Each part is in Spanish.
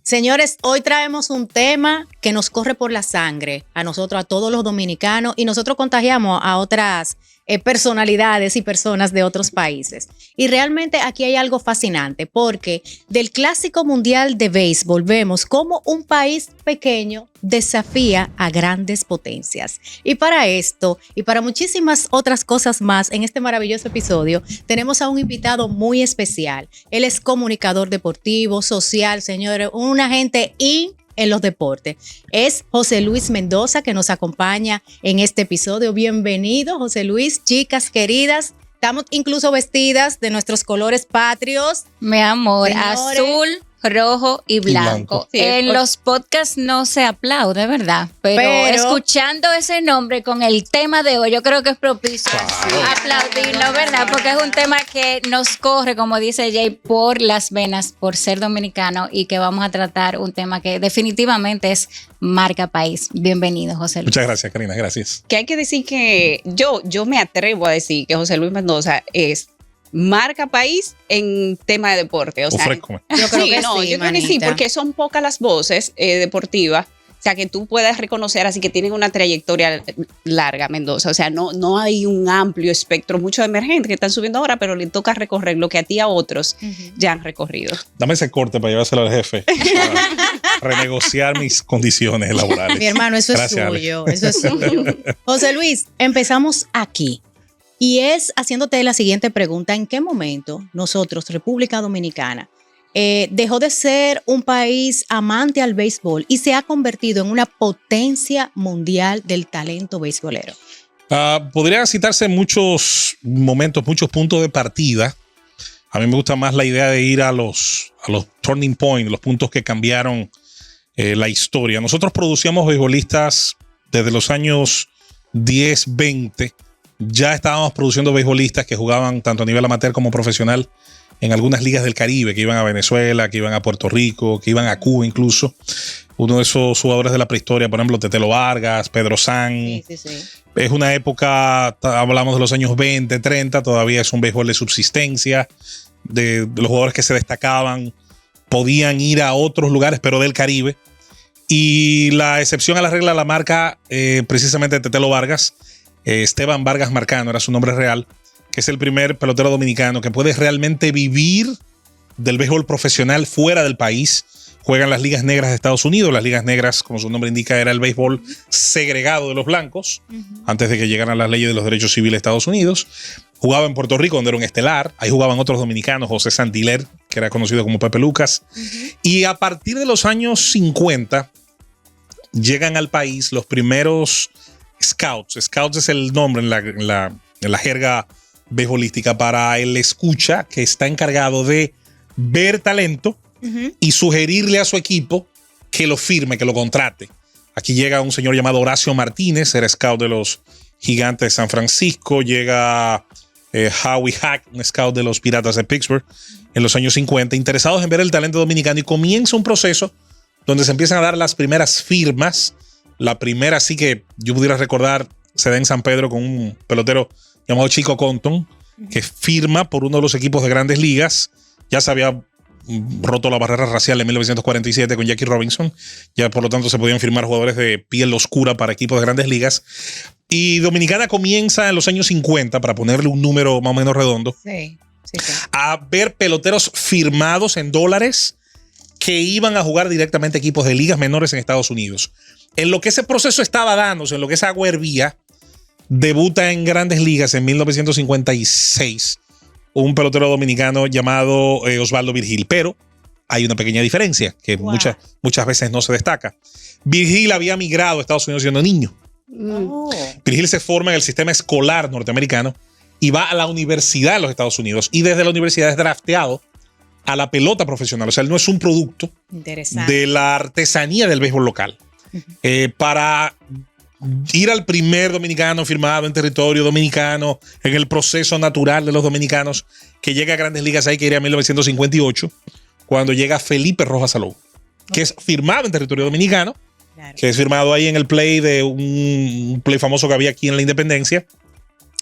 Señores, hoy traemos un tema que nos corre por la sangre, a nosotros, a todos los dominicanos, y nosotros contagiamos a otras personalidades y personas de otros países. Y realmente aquí hay algo fascinante, porque del Clásico Mundial de Béisbol vemos cómo un país pequeño desafía a grandes potencias. Y para esto, y para muchísimas otras cosas más, en este maravilloso episodio, tenemos a un invitado muy especial. Él es comunicador deportivo, social, señores, una gente en los deportes. Es José Luis Mendoza, que nos acompaña en este episodio. Bienvenido, José Luis. Chicas queridas, estamos incluso vestidas de nuestros colores patrios. Mi amor, Señores, azul, rojo y blanco. Sí, en los podcasts no se aplaude, ¿verdad? Pero escuchando ese nombre con el tema de hoy, yo creo que es propicio aplaudirlo, ¿verdad? Porque es un tema que nos corre, como dice Jay, por las venas, por ser dominicano, y que vamos a tratar un tema que definitivamente es marca país. Bienvenido, José Luis. Muchas gracias, Karina, gracias. Que hay que decir que yo me atrevo a decir que José Luis Mendoza es marca país en tema de deporte. O sea, yo creo que sí, porque son pocas las voces deportivas, o sea, que tú puedas reconocer así que tienen una trayectoria larga, Mendoza. O sea, no hay un amplio espectro, muchos emergentes que están subiendo ahora, pero le toca recorrer lo que a ti a otros ya han recorrido. Dame ese corte para llevárselo al jefe, para renegociar mis condiciones laborales. Mi hermano, eso Gracias, es suyo, eso es suyo. José Luis, empezamos aquí. Y es haciéndote la siguiente pregunta: ¿en qué momento nosotros, República Dominicana, dejó de ser un país amante al béisbol y se ha convertido en una potencia mundial del talento beisbolero? Podrían citarse muchos momentos, muchos puntos de partida. A mí me gusta más la idea de ir a los turning points, los puntos que cambiaron la historia. Nosotros producíamos beisbolistas desde los años 10, 20. Ya estábamos produciendo beisbolistas que jugaban tanto a nivel amateur como profesional en algunas ligas del Caribe, que iban a Venezuela, que iban a Puerto Rico, que iban a Cuba incluso. Uno de esos jugadores de la prehistoria, por ejemplo, Tetelo Vargas, Pedro San. Sí. Es una época, hablamos de los años 20, 30, todavía es un béisbol de subsistencia, de los jugadores que se destacaban, podían ir a otros lugares, pero del Caribe. Y la excepción a la regla la marca precisamente Tetelo Vargas. Esteban Vargas Marcano era su nombre real, que es el primer pelotero dominicano que puede realmente vivir del béisbol profesional fuera del país. Juega en las ligas negras de Estados Unidos. Las ligas negras, como su nombre indica, era el béisbol segregado de los blancos, antes de que llegaran las leyes de los derechos civiles de Estados Unidos. Jugaba en Puerto Rico, donde era un estelar. Ahí jugaban otros dominicanos, José Santiler, que era conocido como Pepe Lucas. Y a partir de los años 50, llegan al país los primeros Scouts. Scouts es el nombre en la jerga beisbolística para el escucha que está encargado de ver talento y sugerirle a su equipo que lo firme, que lo contrate. Aquí llega un señor llamado Horacio Martínez, era scout de los Gigantes de San Francisco. Llega Howie Hack, un scout de los Piratas de Pittsburgh en los años 50, interesados en ver el talento dominicano, y comienza un proceso donde se empiezan a dar las primeras firmas. La primera, sí que yo pudiera recordar, se da en San Pedro con un pelotero llamado Chico Compton, que firma por uno de los equipos de Grandes Ligas. Ya se había roto la barrera racial en 1947 con Jackie Robinson. Ya, por lo tanto, se podían firmar jugadores de piel oscura para equipos de Grandes Ligas. Y Dominicana comienza en los años 50, para ponerle un número más o menos redondo, a ver peloteros firmados en dólares que iban a jugar directamente a equipos de ligas menores en Estados Unidos. En lo que ese proceso estaba dándose, en lo que esa agua hervía, debuta en Grandes Ligas en 1956 un pelotero dominicano llamado Osvaldo Virgil. Pero hay una pequeña diferencia que muchas veces no se destaca. Virgil había migrado a Estados Unidos siendo niño. Virgil se forma en el sistema escolar norteamericano y va a la universidad de los Estados Unidos, y desde la universidad es drafteado a la pelota profesional. O sea, él no es un producto de la artesanía del béisbol local. Para ir al primer dominicano firmado en territorio dominicano, en el proceso natural de los dominicanos que llega a Grandes Ligas, hay que ir a 1958, cuando llega Felipe Rojas Salou, que es firmado en territorio dominicano, que es firmado ahí en el play de un play famoso que había aquí en la Independencia,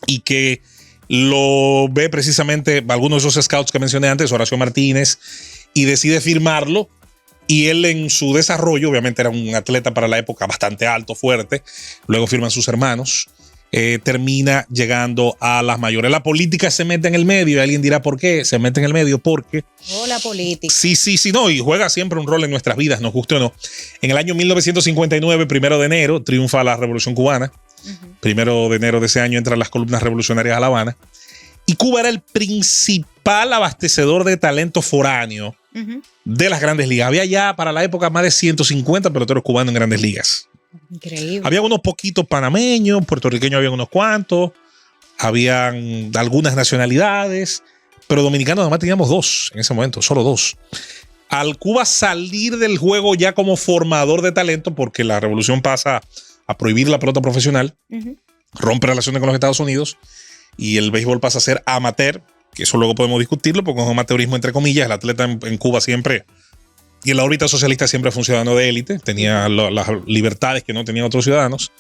y que lo ve precisamente algunos de esos scouts que mencioné antes, Horacio Martínez, y decide firmarlo Y él en su desarrollo, obviamente era un atleta para la época bastante alto, fuerte. Luego firman sus hermanos. Termina llegando a las mayores. La política se mete en el medio y alguien dirá ¿por qué? Se mete en el medio porque... La política. Sí, no, y juega siempre un rol en nuestras vidas, nos guste o no. En el año 1959, 1 de enero, triunfa la Revolución Cubana. 1 de enero de ese año entran las columnas revolucionarias a La Habana. Y Cuba era el principal abastecedor de talento foráneo de las grandes ligas. Había ya para la época más de 150 peloteros cubanos en grandes ligas. Increíble. Había unos poquitos panameños, puertorriqueños había unos cuantos, habían algunas nacionalidades, pero dominicanos nada más teníamos 2 en ese momento, solo 2. Al Cuba salir del juego ya como formador de talento, porque la revolución pasa a prohibir la pelota profesional, rompe relaciones con los Estados Unidos y el béisbol pasa a ser amateur, que eso luego podemos discutirlo, porque es un amateurismo entre comillas. El atleta en Cuba siempre, y en la órbita socialista siempre fue un ciudadano de élite, tenía las libertades que no tenían otros ciudadanos.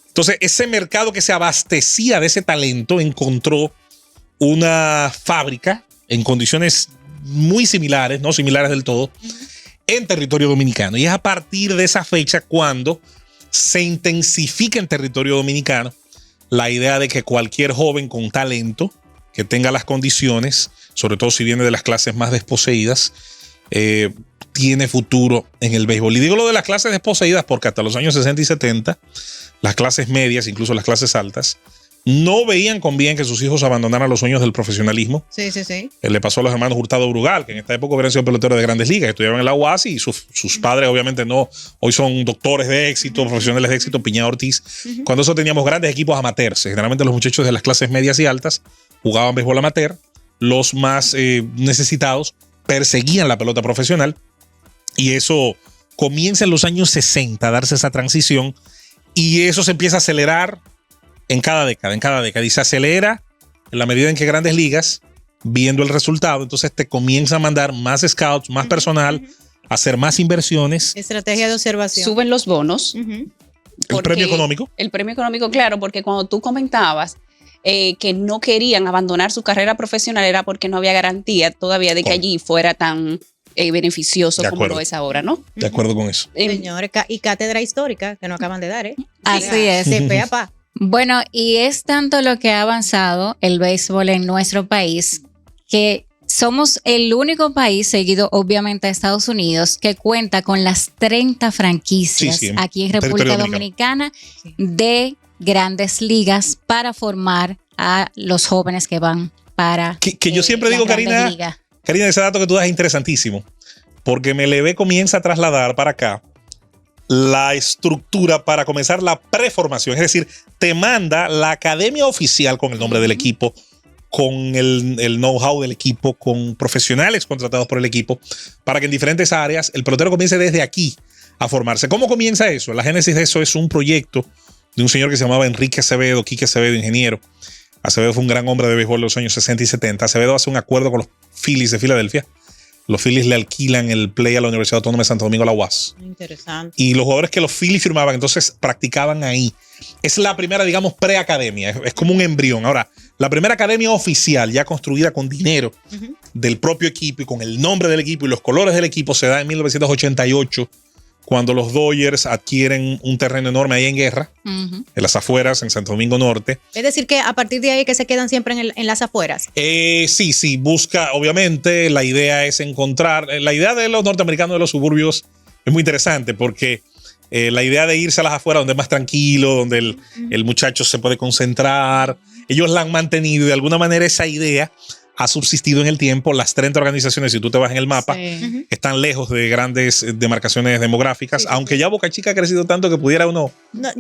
Entonces, ese mercado que se abastecía de ese talento encontró una fábrica en condiciones muy similares, no similares del todo, en territorio dominicano. Y es a partir de esa fecha cuando se intensifica en territorio dominicano la idea de que cualquier joven con talento, que tenga las condiciones, sobre todo si viene de las clases más desposeídas, tiene futuro en el béisbol. Y digo lo de las clases desposeídas porque hasta los años 60 y 70, las clases medias, incluso las clases altas, no veían con bien que sus hijos abandonaran los sueños del profesionalismo. Sí. Le pasó a los hermanos Hurtado Brugal, que en esta época hubieran sido peloteros de grandes ligas, estudiaban en la UAS y sus padres obviamente no, hoy son doctores de éxito, profesionales de éxito, Piña Ortiz. Cuando eso teníamos grandes equipos amateurs. Generalmente los muchachos de las clases medias y altas jugaban béisbol amateur. Los más necesitados perseguían la pelota profesional. Y eso comienza en los años 60 a darse esa transición y eso se empieza a acelerar en cada década y se acelera en la medida en que grandes ligas, viendo el resultado, entonces te comienza a mandar más scouts, más personal, a hacer más inversiones. Estrategia de observación. Suben los bonos. El premio económico. El premio económico, claro, porque cuando tú comentabas que no querían abandonar su carrera profesional era porque no había garantía todavía de que allí fuera tan beneficioso como lo es ahora, ¿no? De acuerdo con eso. Señores, y cátedra histórica que nos acaban de dar, ¿eh? Así es. De pe a pa. Bueno, y es tanto lo que ha avanzado el béisbol en nuestro país que somos el único país, seguido obviamente a Estados Unidos, que cuenta con las 30 franquicias aquí en República Dominicana de grandes ligas para formar a los jóvenes que van para que yo siempre digo, Karina, ese dato que tú das es interesantísimo, porque MLB comienza a trasladar para acá la estructura para comenzar la preformación. Es decir, te manda la academia oficial con el nombre del equipo, con el know-how del equipo, con profesionales contratados por el equipo, para que en diferentes áreas el pelotero comience desde aquí a formarse. ¿Cómo comienza eso? La génesis de eso es un proyecto de un señor que se llamaba Enrique Acevedo, Quique Acevedo, ingeniero. Acevedo fue un gran hombre de béisbol en los años 60 y 70. Acevedo hace un acuerdo con los Phillies de Filadelfia. Los Phillies le alquilan el play a la Universidad Autónoma de Santo Domingo, a la UAS. Interesante. Y los jugadores que los Phillies firmaban, entonces practicaban ahí. Es la primera, digamos, preacademia. Es como un embrión. Ahora, la primera academia oficial, ya construida con dinero del propio equipo y con el nombre del equipo y los colores del equipo, se da en 1988, cuando los Dodgers adquieren un terreno enorme ahí en Guerra, en las afueras, en Santo Domingo Norte. Es decir, que a partir de ahí que se quedan siempre en las afueras. Sí, busca, obviamente, la idea es encontrar, la idea de los norteamericanos de los suburbios es muy interesante porque la idea de irse a las afueras donde es más tranquilo, donde el muchacho se puede concentrar, ellos la han mantenido y de alguna manera esa idea ha subsistido en el tiempo. Las 30 organizaciones, si tú te vas en el mapa, están lejos de grandes demarcaciones demográficas, aunque ya Boca Chica ha crecido tanto que pudiera uno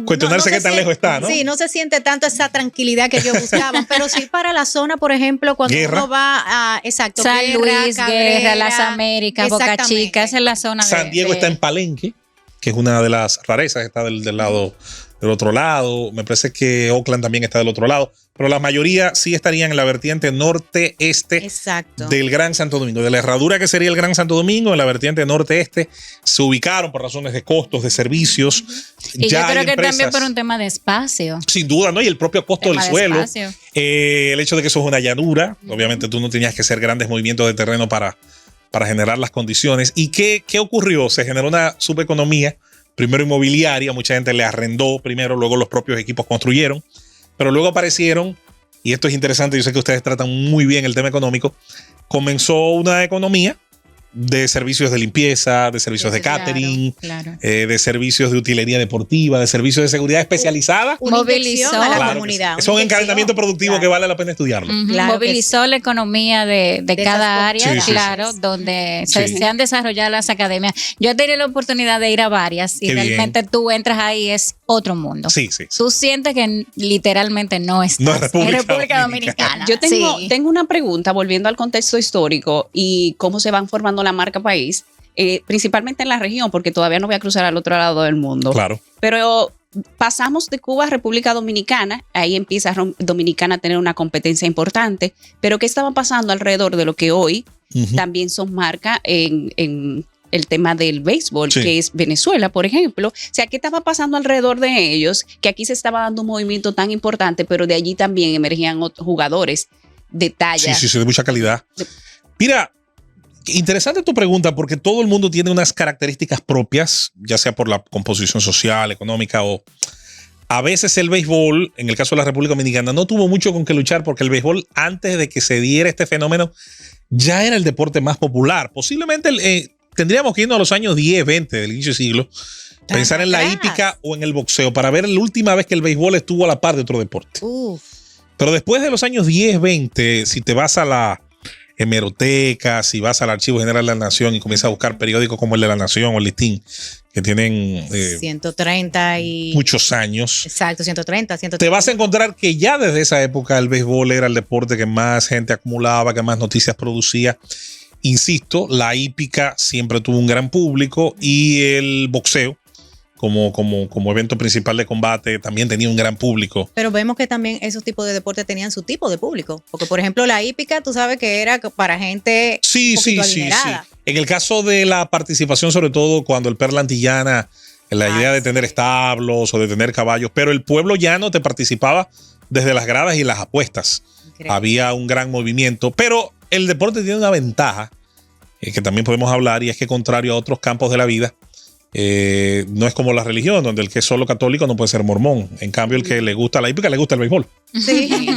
cuestionarse qué tan lejos está, ¿no? Sí, no se siente tanto esa tranquilidad que ellos buscaban, pero sí para la zona, por ejemplo, cuando Guerra. uno va a San Luis, Guerra, Las Américas, Boca Chica, esa es la zona San Diego está en Palenque, que es una de las rarezas, está del lado del otro lado. Me parece que Oakland también está del otro lado, pero la mayoría sí estarían en la vertiente norte-este del Gran Santo Domingo. De la herradura que sería el Gran Santo Domingo, en la vertiente norte-este, se ubicaron por razones de costos, de servicios. Y ya yo creo que también por un tema de espacio. Sin duda, ¿no? Y el propio costo del suelo. El hecho de que eso es una llanura. Obviamente tú no tenías que hacer grandes movimientos de terreno para para generar las condiciones. ¿Y qué ocurrió? Se generó una subeconomía, primero inmobiliaria, mucha gente le arrendó primero, luego los propios equipos construyeron, pero luego aparecieron, y esto es interesante, yo sé que ustedes tratan muy bien el tema económico, comenzó una economía de servicios de limpieza, de servicios de catering, claro. De servicios de utilería deportiva, de servicios de seguridad especializada. Movilizó a la Claro, comunidad. es un encadenamiento productivo Claro. que vale la pena estudiarlo. Claro que Movilizó la economía de cada área, Sí, sí, claro, donde se Sí. han desarrollado las academias. Yo he tenido la oportunidad de ir a varias y Qué realmente tú entras ahí, es otro mundo. Sí, sí. Tú sientes que literalmente no estás No es República en República Dominicana. Dominicana. Yo Sí. tengo una pregunta volviendo al contexto histórico y cómo se van formando la marca país, principalmente en la región, porque todavía no voy a cruzar al otro lado del mundo. Claro. Pero pasamos de Cuba a República Dominicana, ahí empieza Dominicana a tener una competencia importante, pero ¿qué estaba pasando alrededor de lo que hoy Ujú. también son marca en el tema del béisbol, Sí. que es Venezuela, por ejemplo? O sea, ¿qué estaba pasando alrededor de ellos? Que aquí se estaba dando un movimiento tan importante, pero de allí también emergían otros jugadores de talla. Sí, de mucha calidad. Mira, interesante tu pregunta porque todo el mundo tiene unas características propias, ya sea por la composición social, económica o a veces el béisbol, en el caso de la República Dominicana, no tuvo mucho con qué luchar porque el béisbol, antes de que se diera este fenómeno, ya era el deporte más popular. Posiblemente tendríamos que irnos a los años 10, 20 del inicio del siglo, pensar en la atrás. hípica o en el boxeo para ver la última vez que el béisbol estuvo a la par de otro deporte. Uf. Pero después de los años 10, 20, si te vas a la hemeroteca, si vas al Archivo General de la Nación y comienzas a buscar periódicos como el de La Nación o el Listín, que tienen 130 y... muchos años, Exacto, 130, 130. te vas a encontrar que ya desde esa época el béisbol era el deporte que más gente acumulaba, que más noticias producía. Insisto, la hípica siempre tuvo un gran público y el boxeo como evento principal de combate también tenía un gran público. Pero vemos que también esos tipos de deportes tenían su tipo de público. Porque, por ejemplo, la hípica, tú sabes que era para gente Sí. un poquito adinerada. En el caso de la participación, sobre todo cuando el Perla Antillana, la idea de tener establos o de tener caballos, pero el pueblo llano te participaba desde las gradas y las apuestas. Increíble. Había un gran movimiento, pero el deporte tiene una ventaja que también podemos hablar y es que contrario a otros campos de la vida, no es como la religión, donde el que es solo católico no puede ser mormón. En cambio, el que le gusta la hípica le gusta el béisbol. Sí.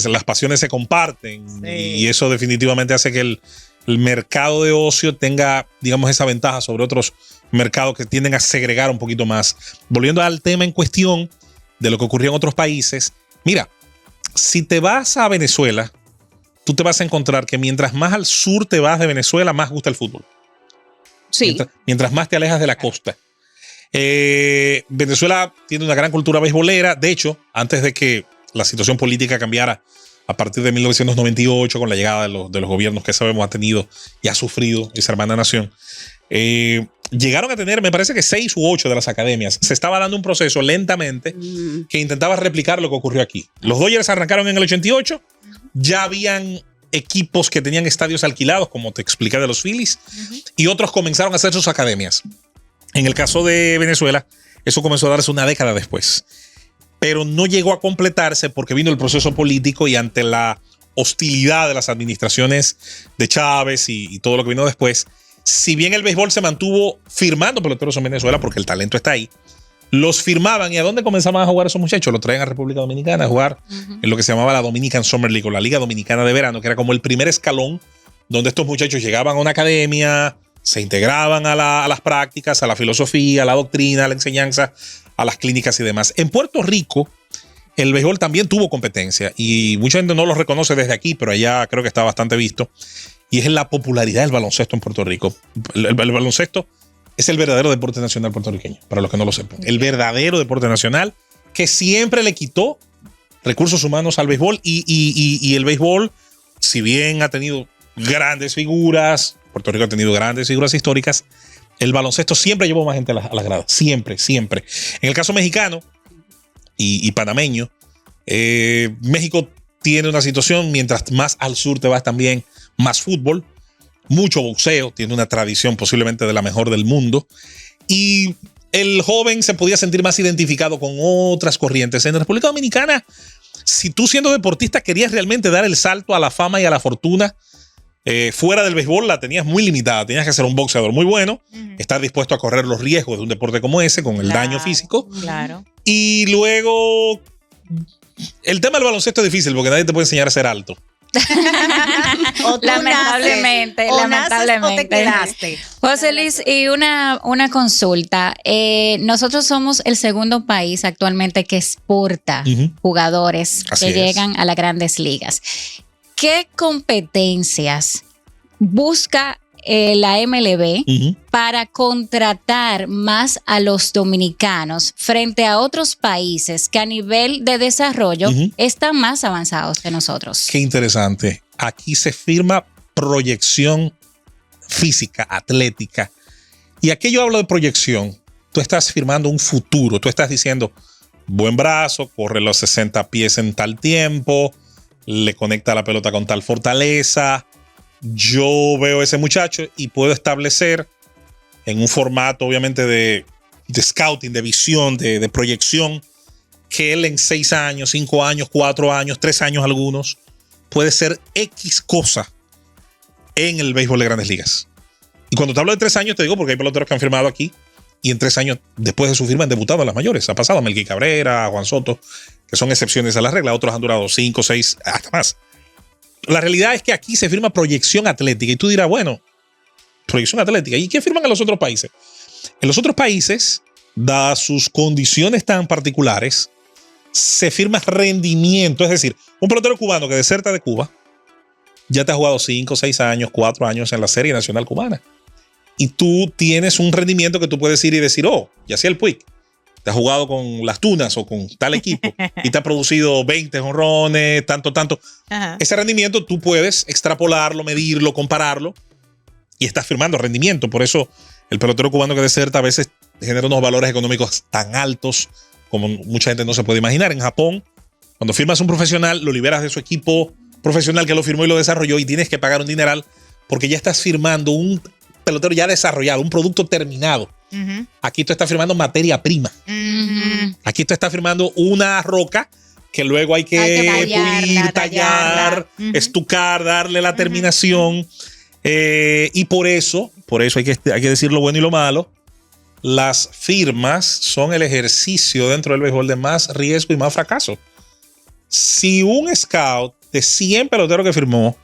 Las pasiones se comparten Sí. y eso definitivamente hace que el mercado de ocio tenga, digamos, esa ventaja sobre otros mercados que tienden a segregar un poquito más. Volviendo al tema en cuestión de lo que ocurrió en otros países, mira, si te vas a Venezuela, tú te vas a encontrar que mientras más al sur te vas de Venezuela, más gusta el fútbol. Sí. Mientras más te alejas de la costa. Venezuela tiene una gran cultura beisbolera. De hecho, antes de que la situación política cambiara a partir de 1998, con la llegada de los gobiernos que sabemos ha tenido y ha sufrido esa hermana nación, llegaron a tener, me parece que 6 u 8 de las academias. Se estaba dando un proceso lentamente que intentaba replicar lo que ocurrió aquí. Los Dodgers arrancaron en el 88, ya habían equipos que tenían estadios alquilados, como te expliqué de los Phillies, y otros comenzaron a hacer sus academias. En el caso de Venezuela, eso comenzó a darse una década después, pero no llegó a completarse porque vino el proceso político y ante la hostilidad de las administraciones de Chávez y todo lo que vino después, si bien el béisbol se mantuvo firmando peloteros en Venezuela porque el talento está ahí, los firmaban. ¿Y a dónde comenzaban a jugar esos muchachos? Los traían a República Dominicana a jugar en lo que se llamaba la Dominican Summer League o la Liga Dominicana de Verano, que era como el primer escalón donde estos muchachos llegaban a una academia, se integraban a las prácticas, a la filosofía, a la doctrina, a la enseñanza, a las clínicas y demás. En Puerto Rico, el béisbol también tuvo competencia y mucha gente no lo reconoce desde aquí, pero allá creo que está bastante visto. Y es la popularidad del baloncesto en Puerto Rico. El baloncesto es el verdadero deporte nacional puertorriqueño, para los que no lo sepan. El verdadero deporte nacional que siempre le quitó recursos humanos al béisbol y el béisbol, si bien ha tenido grandes figuras, Puerto Rico ha tenido grandes figuras históricas, el baloncesto siempre llevó más gente a las gradas. Siempre. En el caso mexicano y panameño, México tiene una situación, mientras más al sur te vas también, más fútbol, mucho boxeo, tiene una tradición posiblemente de la mejor del mundo y el joven se podía sentir más identificado con otras corrientes. En la República Dominicana, si tú siendo deportista querías realmente dar el salto a la fama y a la fortuna, Fuera del béisbol la tenías muy limitada. Tenías que ser un boxeador muy bueno, estar dispuesto a correr los riesgos de un deporte como ese, con el daño físico. Claro. Y luego, el tema del baloncesto es difícil porque nadie te puede enseñar a ser alto. O tú Lamentablemente, naces, lamentablemente. o te quedaste. José Luis, y una consulta. Nosotros somos el segundo país actualmente que exporta jugadores Así que es. llegan a las grandes ligas. ¿Qué competencias busca la MLB para contratar más a los dominicanos frente a otros países que a nivel de desarrollo están más avanzados que nosotros? Qué interesante. Aquí se firma proyección física, atlética. Y aquí yo hablo de proyección. Tú estás firmando un futuro. Tú estás diciendo, buen brazo, corre los 60 pies en tal tiempo, le conecta la pelota con tal fortaleza. Yo veo a ese muchacho y puedo establecer en un formato obviamente de scouting, de visión, de proyección, que él en 6 años, 5 años, 4 años, 3 años algunos, puede ser X cosa en el béisbol de Grandes Ligas. Y cuando te hablo de 3 años te digo porque hay peloteros que han firmado aquí y en 3 años después de su firma han debutado en las mayores. Ha pasado a Melqui Cabrera, a Juan Soto, que son excepciones a la regla. Otros han durado 5, 6, hasta más. La realidad es que aquí se firma proyección atlética y tú dirás, bueno, proyección atlética. ¿Y qué firman en los otros países? En los otros países, dadas sus condiciones tan particulares, se firma rendimiento. Es decir, un pelotero cubano que deserta de Cuba ya te ha jugado 5, 6 años, 4 años en la Serie Nacional Cubana. Y tú tienes un rendimiento que tú puedes ir y decir, oh, ya sea el Puig. Te has jugado con las Tunas o con tal equipo y te ha producido 20 jonrones, tanto. Ajá. Ese rendimiento tú puedes extrapolarlo, medirlo, compararlo y estás firmando rendimiento. Por eso el pelotero cubano que deserta a veces genera unos valores económicos tan altos como mucha gente no se puede imaginar. En Japón, cuando firmas un profesional, lo liberas de su equipo profesional que lo firmó y lo desarrolló y tienes que pagar un dineral porque ya estás firmando un pelotero ya desarrollado, un producto terminado. Aquí tú estás firmando materia prima. Aquí tú estás firmando una roca que luego hay que pulir, tallar, estucar, darle la terminación. Y por eso hay que decir lo bueno y lo malo. Las firmas son el ejercicio dentro del béisbol de más riesgo y más fracaso. Si un scout de 100 peloteros que firmó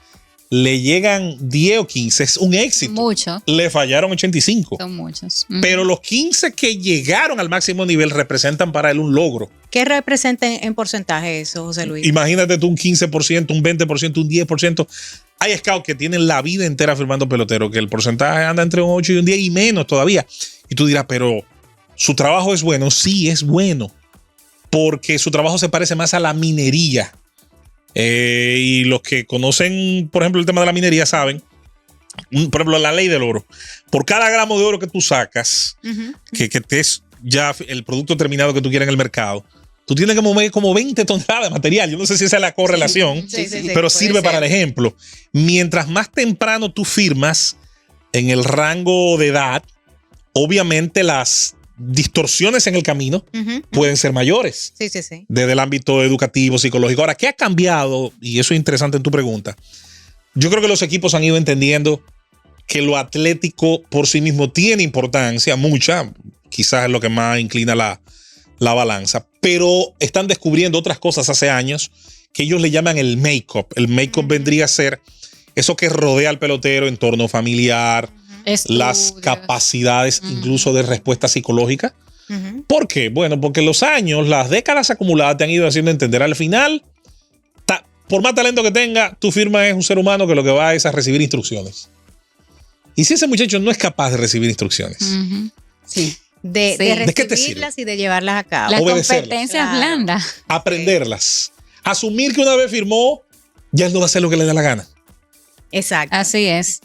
le llegan 10 o 15, es un éxito. Mucho. Le fallaron 85. Son muchos. Pero los 15 que llegaron al máximo nivel representan para él un logro. ¿Qué representa en porcentaje eso, José Luis? Imagínate tú un 15%, un 20%, un 10%. Hay scouts que tienen la vida entera firmando pelotero, que el porcentaje anda entre un 8 y un 10 y menos todavía. Y tú dirás, pero ¿su trabajo es bueno? Sí, es bueno. Porque su trabajo se parece más a la minería. Y los que conocen, por ejemplo, el tema de la minería saben, por ejemplo, la ley del oro. Por cada gramo de oro que tú sacas, que es ya el producto terminado que tú quieres en el mercado, tú tienes que mover como 20 toneladas de material. Yo no sé si esa es la correlación, pero sirve para el ejemplo. Mientras más temprano tú firmas en el rango de edad, obviamente las distorsiones en el camino pueden ser mayores. Sí. Desde el ámbito educativo, psicológico. Ahora, ¿qué ha cambiado? Y eso es interesante en tu pregunta. Yo creo que los equipos han ido entendiendo que lo atlético por sí mismo tiene importancia, mucha, quizás es lo que más inclina la balanza, pero están descubriendo otras cosas hace años que ellos le llaman el make-up. El make-up vendría a ser eso que rodea al pelotero, entorno familiar, las capacidades incluso de respuesta psicológica. ¿Por qué? Bueno, porque los años, las décadas acumuladas te han ido haciendo entender al final, por más talento que tenga, tu firma es un ser humano que lo que va es a recibir instrucciones. Y si ese muchacho no es capaz de recibir instrucciones, de recibirlas y de llevarlas a cabo. Las competencias blandas. Aprenderlas. Asumir que una vez firmó, ya él no va a hacer lo que le da la gana. Exacto. Así es.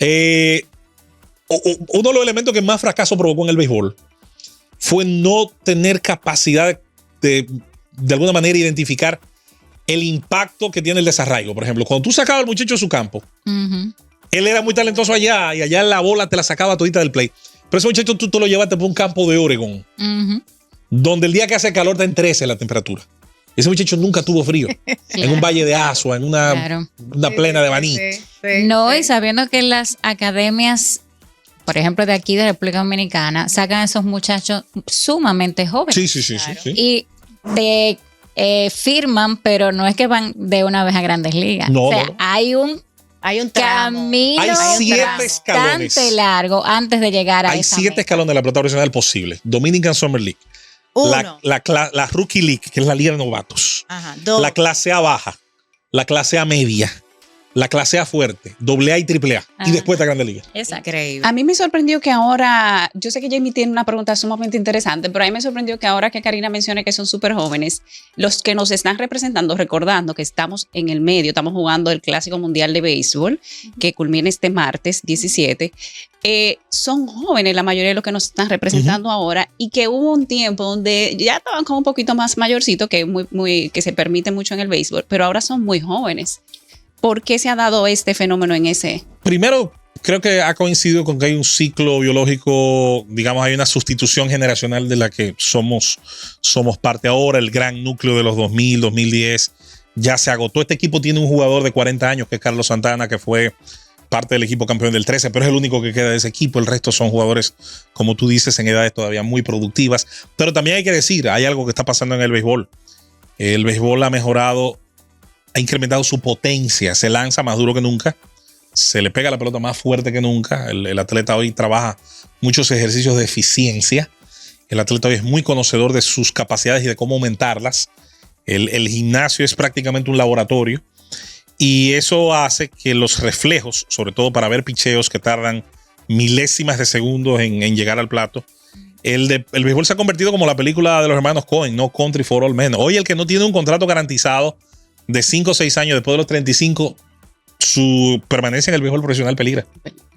Uno de los elementos que más fracaso provocó en el béisbol fue no tener capacidad de alguna manera identificar el impacto que tiene el desarraigo. Por ejemplo, cuando tú sacabas al muchacho de su campo, él era muy talentoso allá y allá la bola te la sacaba todita del play. Pero ese muchacho tú te lo llevaste por un campo de Oregón, donde el día que hace calor está en 13 la temperatura. Ese muchacho nunca tuvo frío. En un valle de Asua, en una plena de Baní. Y sabiendo que las academias, por ejemplo, de aquí de República Dominicana, sacan a esos muchachos sumamente jóvenes. Sí. Y te firman, pero no es que van de una vez a Grandes Ligas. No, o sea, no. hay un camino hay 7 bastante escalones largo antes de llegar a Hay esa 7 meta. escalones de la pelota profesional posible. Dominican Summer League. La Rookie League, que es la liga de novatos. Ajá, La clase A baja. La clase A media. La clase A fuerte. AA y AAA. Y después está Grande Liga. Exacto. Increíble. A mí me sorprendió que ahora, yo sé que Jamie tiene una pregunta sumamente interesante, pero a mí me sorprendió que ahora que Karina menciona que son súper jóvenes, los que nos están representando, recordando que estamos en el medio, estamos jugando el Clásico Mundial de Béisbol, que culmina este martes 17, son jóvenes la mayoría de los que nos están representando ahora, y que hubo un tiempo donde ya estaban como un poquito más mayorcitos, que se permite mucho en el béisbol, pero ahora son muy jóvenes. ¿Por qué se ha dado este fenómeno en ese? Primero, creo que ha coincidido con que hay un ciclo biológico, digamos, hay una sustitución generacional de la que somos parte ahora. El gran núcleo de los 2000, 2010 ya se agotó. Este equipo tiene un jugador de 40 años, que es Carlos Santana, que fue parte del equipo campeón del 13, pero es el único que queda de ese equipo. El resto son jugadores, como tú dices, en edades todavía muy productivas. Pero también hay que decir, hay algo que está pasando en el béisbol. El béisbol ha mejorado, ha incrementado su potencia, se lanza más duro que nunca, se le pega la pelota más fuerte que nunca. El atleta hoy trabaja muchos ejercicios de eficiencia. El atleta hoy es muy conocedor de sus capacidades y de cómo aumentarlas. El gimnasio es prácticamente un laboratorio, y eso hace que los reflejos, sobre todo para ver picheos que tardan milésimas de segundos en llegar al plato, el béisbol se ha convertido como la película de los hermanos Coen, No Country for Old Men. Hoy el que no tiene un contrato garantizado de 5 o 6 años después de los 35, su permanencia en el béisbol profesional peligra.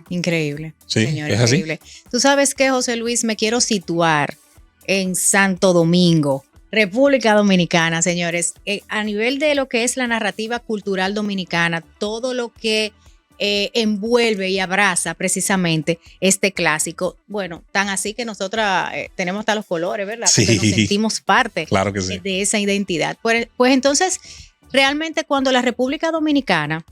Increíble. Sí, señor, es así. increíble. Tú sabes que, José Luis, me quiero situar en Santo Domingo, República Dominicana, señores. A nivel de lo que es la narrativa cultural dominicana, todo lo que envuelve y abraza precisamente este clásico. Bueno, tan así que nosotras tenemos hasta los colores, ¿verdad? Sí. Porque nos sentimos parte Claro que sí. de esa identidad. Pues entonces, realmente cuando la República Dominicana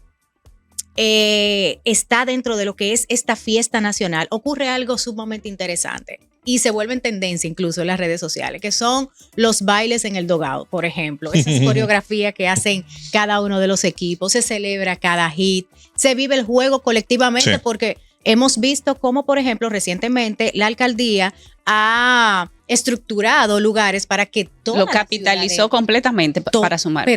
está dentro de lo que es esta fiesta nacional, ocurre algo sumamente interesante y se vuelve en tendencia incluso en las redes sociales, que son los bailes en el dugout, por ejemplo. Esas coreografías que hacen cada uno de los equipos, se celebra cada hit, se vive el juego colectivamente, sí, porque hemos visto cómo, por ejemplo, recientemente la alcaldía ha estructurado lugares para que todo lo capitalizó completamente para sumar,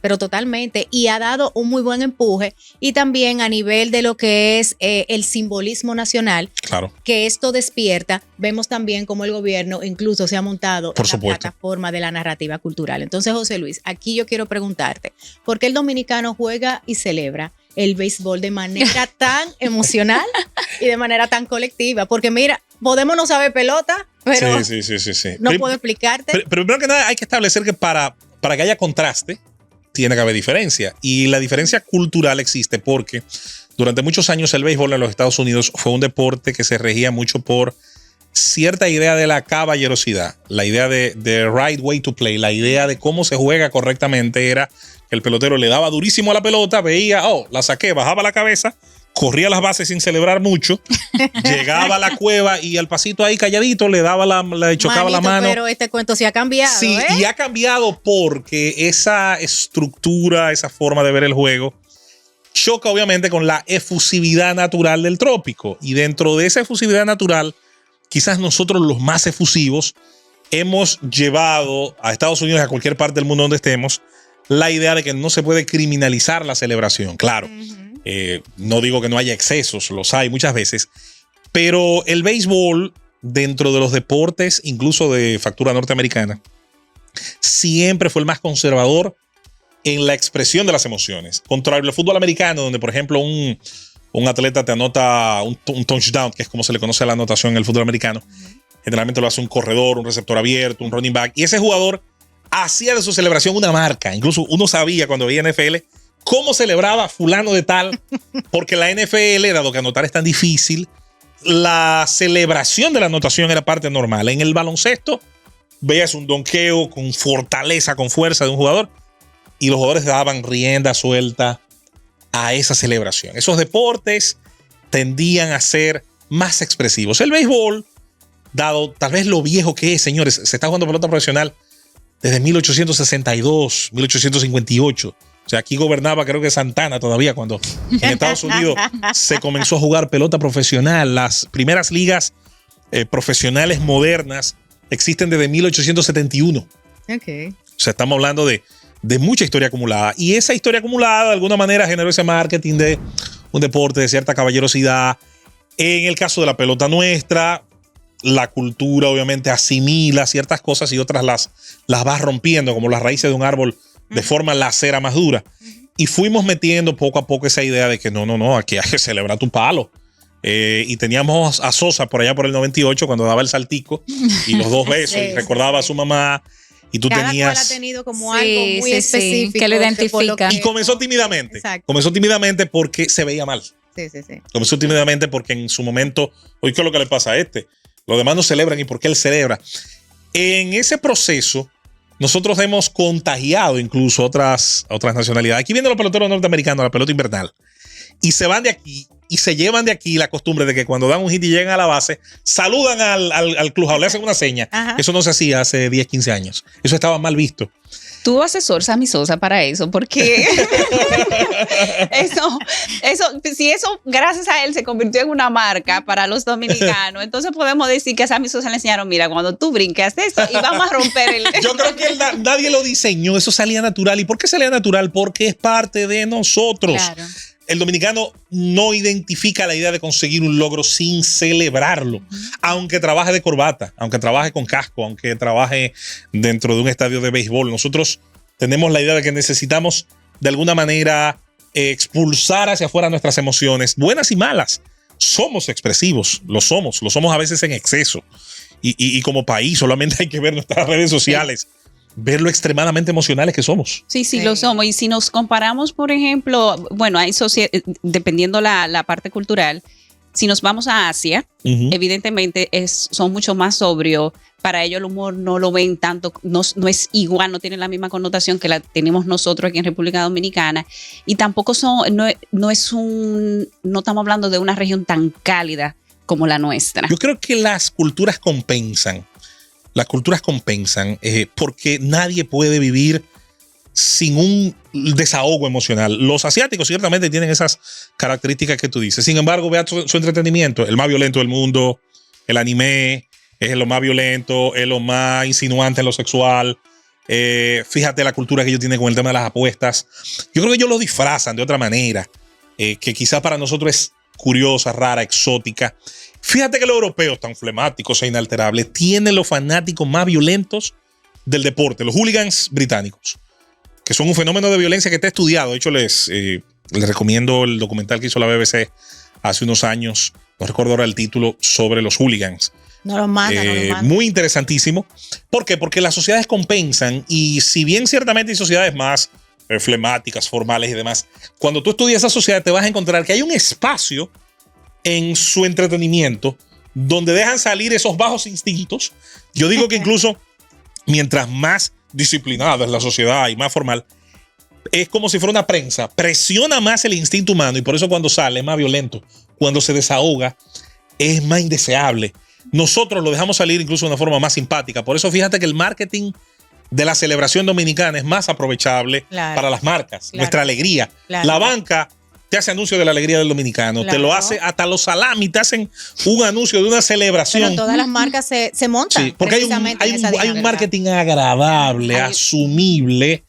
pero totalmente, y ha dado un muy buen empuje, y también a nivel de lo que es el simbolismo nacional, claro, que esto despierta. Vemos también cómo el gobierno incluso se ha montado en la plataforma de la narrativa cultural. Entonces, José Luis, aquí yo quiero preguntarte, ¿por qué el dominicano juega y celebra el béisbol de manera tan emocional y de manera tan colectiva? Porque mira, podemos no saber pelota, pero sí. No puedo explicarte. Pero primero que nada hay que establecer que para que haya contraste tiene que haber diferencia, y la diferencia cultural existe porque durante muchos años el béisbol en los Estados Unidos fue un deporte que se regía mucho por cierta idea de la caballerosidad, la idea de right way to play, la idea de cómo se juega correctamente era que el pelotero le daba durísimo a la pelota, veía, la saqué, bajaba la cabeza, corría las bases sin celebrar mucho, llegaba a la cueva y al pasito ahí calladito le daba le chocaba la mano. Pero este cuento sí ha cambiado. Sí, y ha cambiado porque esa estructura, esa forma de ver el juego choca obviamente con la efusividad natural del trópico, y dentro de esa efusividad natural, quizás nosotros los más efusivos hemos llevado a Estados Unidos y a cualquier parte del mundo donde estemos la idea de que no se puede criminalizar la celebración. Claro, no digo que no haya excesos, los hay muchas veces, pero el béisbol, dentro de los deportes, incluso de factura norteamericana, siempre fue el más conservador en la expresión de las emociones. Contrario al fútbol americano, donde, por ejemplo, un atleta te anota un touchdown, que es como se le conoce a la anotación en el fútbol americano. Generalmente lo hace un corredor, un receptor abierto, un running back, y ese jugador hacía de su celebración una marca. Incluso uno sabía cuando veía NFL cómo celebraba fulano de tal, porque la NFL, dado que anotar es tan difícil, la celebración de la anotación era parte normal. En el baloncesto veías un donqueo con fortaleza, con fuerza de un jugador y los jugadores daban rienda suelta a esa celebración. Esos deportes tendían a ser más expresivos. El béisbol, dado tal vez lo viejo que es, señores, se está jugando pelota profesional desde 1862, 1858. O sea, aquí gobernaba creo que Santana todavía cuando en Estados Unidos se comenzó a jugar pelota profesional. Las primeras ligas profesionales modernas existen desde 1871. Okay. O sea, estamos hablando de mucha historia acumulada. Y esa historia acumulada de alguna manera generó ese marketing de un deporte de cierta caballerosidad. En el caso de la pelota nuestra, la cultura obviamente asimila ciertas cosas y otras las va rompiendo, como las raíces de un árbol de forma la cera más dura. Y fuimos metiendo poco a poco esa idea de que no, aquí hay que celebrar tu palo. Y teníamos a Sosa por allá por el 98 cuando daba el saltico y los 2 besos y recordaba a su mamá. Y tú Cada tenías. cual ha tenido como algo muy específico que lo identifica. Y comenzó tímidamente. Exacto. Comenzó tímidamente porque se veía mal. Sí. Comenzó tímidamente porque en su momento, oye, ¿qué es lo que le pasa a este? Los demás no celebran y por qué él celebra. En ese proceso, nosotros hemos contagiado incluso otras nacionalidades. Aquí vienen los peloteros norteamericanos, la pelota invernal. Y se van de aquí y se llevan de aquí la costumbre de que cuando dan un hit y llegan a la base, saludan al clubhouse, le hacen una seña. Ajá. Eso no se hacía hace 10, 15 años. Eso estaba mal visto. Tú asesor Sammy Sosa para eso, porque si eso gracias a él se convirtió en una marca para los dominicanos, entonces podemos decir que a Sammy Sosa le enseñaron, mira, cuando tú brinques esto y vamos a romper el... Yo creo que nadie lo diseñó, eso salía natural. ¿Y por qué salía natural? Porque es parte de nosotros. Claro. El dominicano no identifica la idea de conseguir un logro sin celebrarlo, aunque trabaje de corbata, aunque trabaje con casco, aunque trabaje dentro de un estadio de béisbol. Nosotros tenemos la idea de que necesitamos de alguna manera expulsar hacia afuera nuestras emociones, buenas y malas. Somos expresivos, lo somos a veces en exceso. Y como país solamente hay que ver nuestras redes sociales. Ver lo extremadamente emocionales que somos. Sí, lo somos. Y si nos comparamos, por ejemplo, bueno, hay dependiendo la parte cultural, si nos vamos a Asia, evidentemente son mucho más sobrios. Para ellos el humor no lo ven tanto, no es igual, no tiene la misma connotación que la tenemos nosotros aquí en República Dominicana. Y tampoco no estamos hablando de una región tan cálida como la nuestra. Yo creo que las culturas compensan. Las culturas compensan porque nadie puede vivir sin un desahogo emocional. Los asiáticos ciertamente tienen esas características que tú dices. Sin embargo, vea su entretenimiento, el más violento del mundo, el anime es lo más violento, es lo más insinuante en lo sexual. Fíjate la cultura que ellos tienen con el tema de las apuestas. Yo creo que ellos lo disfrazan de otra manera, que quizás para nosotros es curiosa, rara, exótica. Fíjate que los europeos, tan flemáticos e inalterables, tienen los fanáticos más violentos del deporte, los hooligans británicos, que son un fenómeno de violencia que está estudiado. De hecho, les recomiendo el documental que hizo la BBC hace unos años, no recuerdo ahora el título, sobre los hooligans. No lo manda. Muy interesantísimo. ¿Por qué? Porque las sociedades compensan y si bien ciertamente hay sociedades más flemáticas, formales y demás, cuando tú estudias esa sociedad te vas a encontrar que hay un espacio en su entretenimiento donde dejan salir esos bajos instintos. Yo digo que incluso mientras más disciplinada es la sociedad y más formal, es como si fuera una prensa, presiona más el instinto humano y por eso cuando sale es más violento, cuando se desahoga es más indeseable. Nosotros lo dejamos salir incluso de una forma más simpática. Por eso fíjate que el marketing de la celebración dominicana es más aprovechable para las marcas, nuestra alegría. La banca te hace anuncio de la alegría del dominicano, te lo hace, hasta los salami te hacen un anuncio de una celebración. Pero todas las marcas se montan. Sí, porque hay un marketing agradable, asumible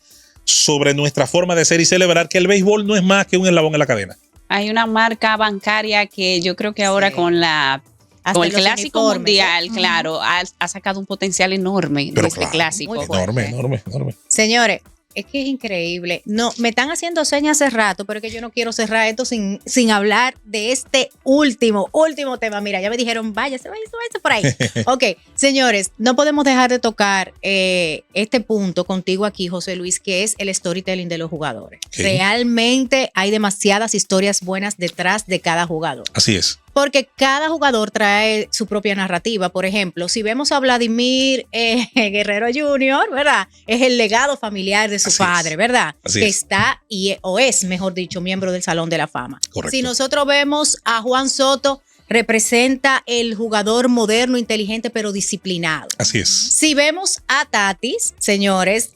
sobre nuestra forma de ser y celebrar, que el béisbol no es más que un eslabón en la cadena. Hay una marca bancaria que yo creo que ahora con el Clásico Mundial, claro, ha sacado un potencial enorme de este clásico. Enorme. Señores, es que es increíble. No, me están haciendo señas hace rato, pero es que yo no quiero cerrar esto sin hablar de este último tema. Mira, ya me dijeron, váyase por ahí. Ok, señores, no podemos dejar de tocar este punto contigo aquí, José Luis, que es el storytelling de los jugadores. Realmente hay demasiadas historias buenas detrás de cada jugador. Así es. porque cada jugador trae su propia narrativa. Por ejemplo, si vemos a Vladimir Guerrero Jr., ¿verdad? Es el legado familiar de su padre, ¿verdad? Que está, o es, mejor dicho, miembro del Salón de la Fama. Correcto. Si nosotros vemos a Juan Soto, representa el jugador moderno, inteligente, pero disciplinado. Así es. Si vemos a Tatis, señores,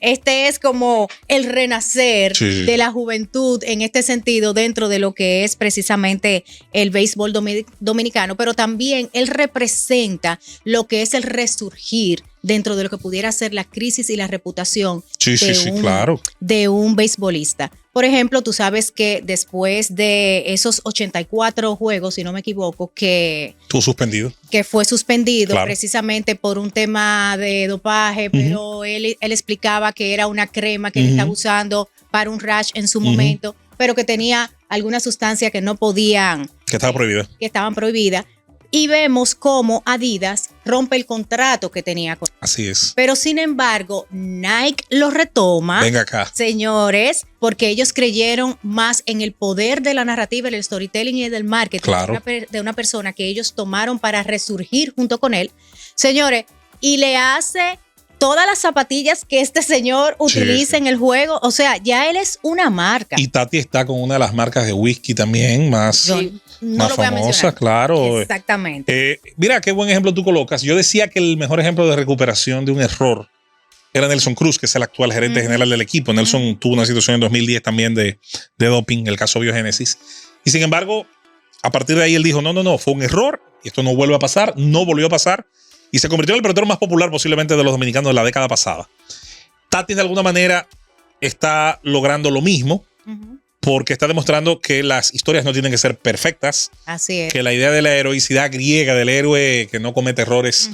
este es como el renacer de la juventud en este sentido dentro de lo que es precisamente el béisbol dominicano, pero también él representa lo que es el resurgir dentro de lo que pudiera ser la crisis y la reputación de un beisbolista. Por ejemplo, tú sabes que después de esos 84 juegos, si no me equivoco, que fue suspendido precisamente por un tema de dopaje, pero él explicaba que era una crema que él estaba usando para un rash en su momento, pero que tenía alguna sustancia que no podían, que estaban prohibidas. Y vemos cómo Adidas rompe el contrato que tenía con él. Así es. Pero sin embargo, Nike lo retoma. Venga acá. Señores, porque ellos creyeron más en el poder de la narrativa, el storytelling y del marketing de una persona que ellos tomaron para resurgir junto con él. Señores, y le hace todas las zapatillas que este señor utiliza en el juego. O sea, ya él es una marca. Y Tati está con una de las marcas de whisky también más famosas, claro. Exactamente. Mira qué buen ejemplo tú colocas. Yo decía que el mejor ejemplo de recuperación de un error era Nelson Cruz, que es el actual gerente general del equipo. Nelson tuvo una situación en 2010 también de doping, el caso Biogénesis. Y sin embargo, a partir de ahí él dijo, no, fue un error, y esto no vuelve a pasar, no volvió a pasar. Y se convirtió en el pelotero más popular posiblemente de los dominicanos de la década pasada. Tatis de alguna manera está logrando lo mismo porque está demostrando que las historias no tienen que ser perfectas. Así es. Que la idea de la heroicidad griega, del héroe que no comete errores,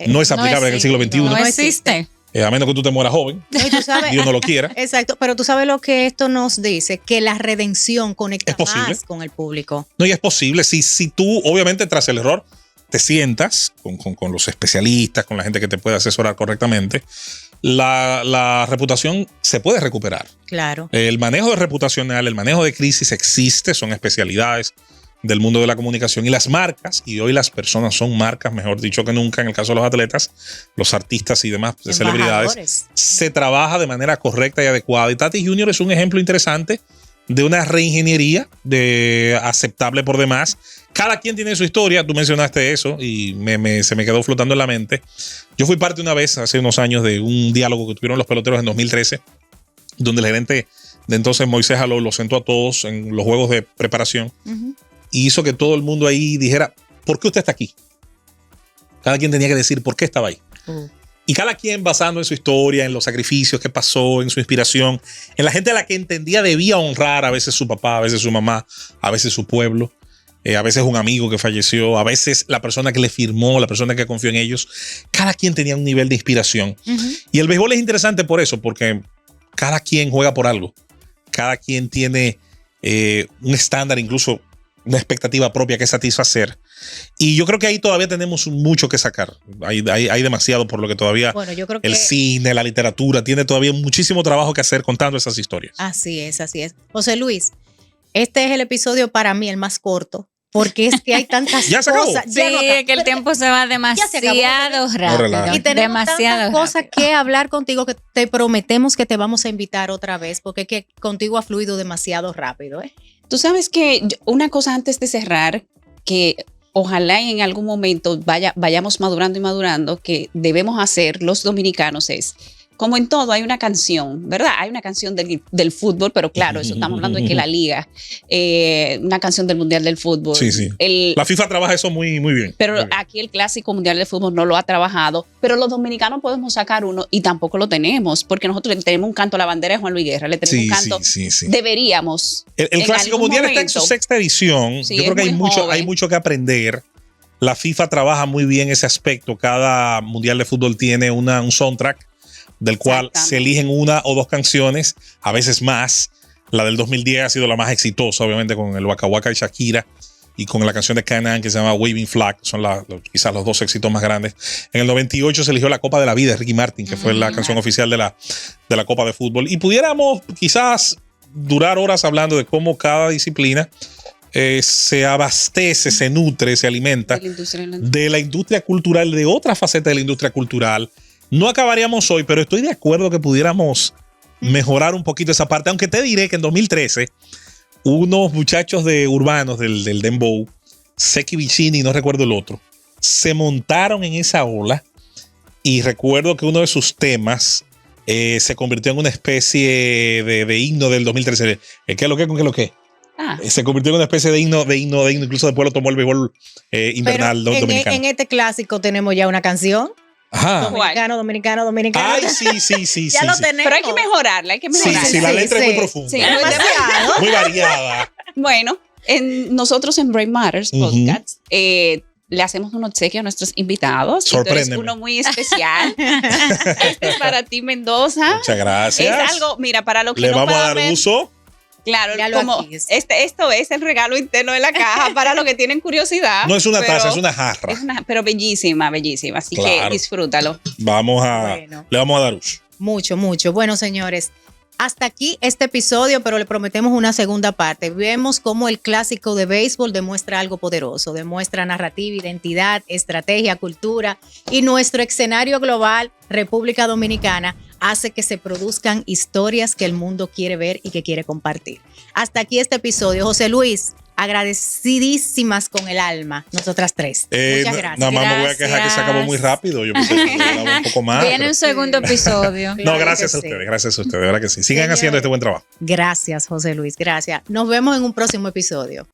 no es aplicable en el siglo XXI. No existe. A menos que tú te mueras joven. No, ¿tú sabes? Dios no lo quiera. Exacto, pero tú sabes lo que esto nos dice, que la redención conecta más con el público. No, y es posible. Si tú, obviamente, tras el error, te sientas con los especialistas, con la gente que te puede asesorar correctamente, la reputación se puede recuperar. Claro. El manejo reputacional, el manejo de crisis existe, son especialidades del mundo de la comunicación y las marcas, y hoy las personas son marcas, mejor dicho que nunca, en el caso de los atletas, los artistas y demás celebridades, se trabaja de manera correcta y adecuada. Y Tatis Jr. es un ejemplo interesante de una reingeniería aceptable por demás. Cada quien tiene su historia, tú mencionaste eso y se me quedó flotando en la mente. Yo fui parte una vez, hace unos años, de un diálogo que tuvieron los peloteros en 2013, donde el gerente de entonces, Moisés Alou, los sentó a todos en los juegos de preparación y hizo que todo el mundo ahí dijera, ¿por qué usted está aquí? Cada quien tenía que decir por qué estaba ahí. Y cada quien basando en su historia, en los sacrificios que pasó, en su inspiración, en la gente a la que entendía debía honrar, a veces su papá, a veces su mamá, a veces su pueblo, a veces un amigo que falleció, a veces la persona que le firmó, la persona que confió en ellos. Cada quien tenía un nivel de inspiración. Y el béisbol es interesante por eso, porque cada quien juega por algo. Cada quien tiene un estándar, incluso una expectativa propia que satisfacer. Y yo creo que ahí todavía tenemos mucho que sacar. Hay demasiado por lo que todavía yo creo el cine, la literatura, tiene todavía muchísimo trabajo que hacer contando esas historias. Así es, así es. José Luis, este es el episodio para mí el más corto, porque es que hay tantas ¿Ya se acabó? cosas. Sí, es que el tiempo se va demasiado rápido. Y tenemos tantas cosas que hablar contigo que te prometemos que te vamos a invitar otra vez, porque es que contigo ha fluido demasiado rápido. Tú sabes que una cosa antes de cerrar, que ojalá en algún momento vayamos madurando y madurando, que debemos hacer los dominicanos es, como en todo, hay una canción, ¿verdad? Hay una canción del fútbol, pero claro, eso estamos hablando de que la liga, una canción del Mundial del Fútbol. Sí, sí. La FIFA trabaja eso muy, muy bien. Pero muy bien. Aquí el Clásico Mundial del Fútbol no lo ha trabajado, pero los dominicanos podemos sacar uno y tampoco lo tenemos, porque nosotros le tenemos un canto a la bandera de Juan Luis Guerra, le tenemos un canto, deberíamos. El Clásico Mundial está en su sexta edición. Sí, yo creo que hay mucho que aprender. La FIFA trabaja muy bien ese aspecto. Cada Mundial de Fútbol tiene un soundtrack del cual se eligen una o dos canciones, a veces más. La del 2010 ha sido la más exitosa, obviamente, con el Waka Waka de Shakira y con la canción de Canaan que se llama Waving Flag. Son quizás los dos éxitos más grandes. En el 98 se eligió La Copa de la Vida de Ricky Martin, que fue la canción oficial de la Copa de Fútbol. Y pudiéramos quizás durar horas hablando de cómo cada disciplina se abastece, se nutre, se alimenta de la industria cultural, de otra faceta de la industria cultural. No acabaríamos hoy, pero estoy de acuerdo que pudiéramos mejorar un poquito esa parte, aunque te diré que en 2013 unos muchachos urbanos del Dembow, Seki Vicini, no recuerdo el otro, se montaron en esa ola y recuerdo que uno de sus temas se convirtió en una especie de himno del 2013. ¿Qué es lo que? ¿Con qué es lo que? Se convirtió en una especie de himno, incluso después lo tomó el béisbol invernal dominicano. En este clásico tenemos ya una canción. Ajá. Dominicano. Ay, sí. Ya lo tenemos. Pero hay que mejorarla, Sí, la letra es muy profunda. Sí, muy variada. Bueno, nosotros en Brain Matters Podcast le hacemos un obsequio a nuestros invitados. Sorpréndeme. Entonces, uno muy especial. Este es para ti, Mendoza. Muchas gracias. Es algo, mira, para lo que le no vamos a puedan dar ver, uso. Claro, como esto es el regalo interno de la caja para los que tienen curiosidad. No es una taza, es una jarra. Pero bellísima. Así que disfrútalo. Le vamos a dar uso. Mucho. Bueno, señores, hasta aquí este episodio, pero le prometemos una segunda parte. Vemos cómo el clásico de béisbol demuestra algo poderoso, demuestra narrativa, identidad, estrategia, cultura, y nuestro escenario global, República Dominicana, hace que se produzcan historias que el mundo quiere ver y que quiere compartir. Hasta aquí este episodio. José Luis, agradecidísimas con el alma, nosotras tres. Muchas gracias. Nada más me voy a quejar que se acabó muy rápido. Yo pensé que duraba un poco más. Viene un segundo episodio. No, gracias a ustedes, de verdad que sí. Sigan haciendo este buen trabajo. Gracias, José Luis, gracias. Nos vemos en un próximo episodio.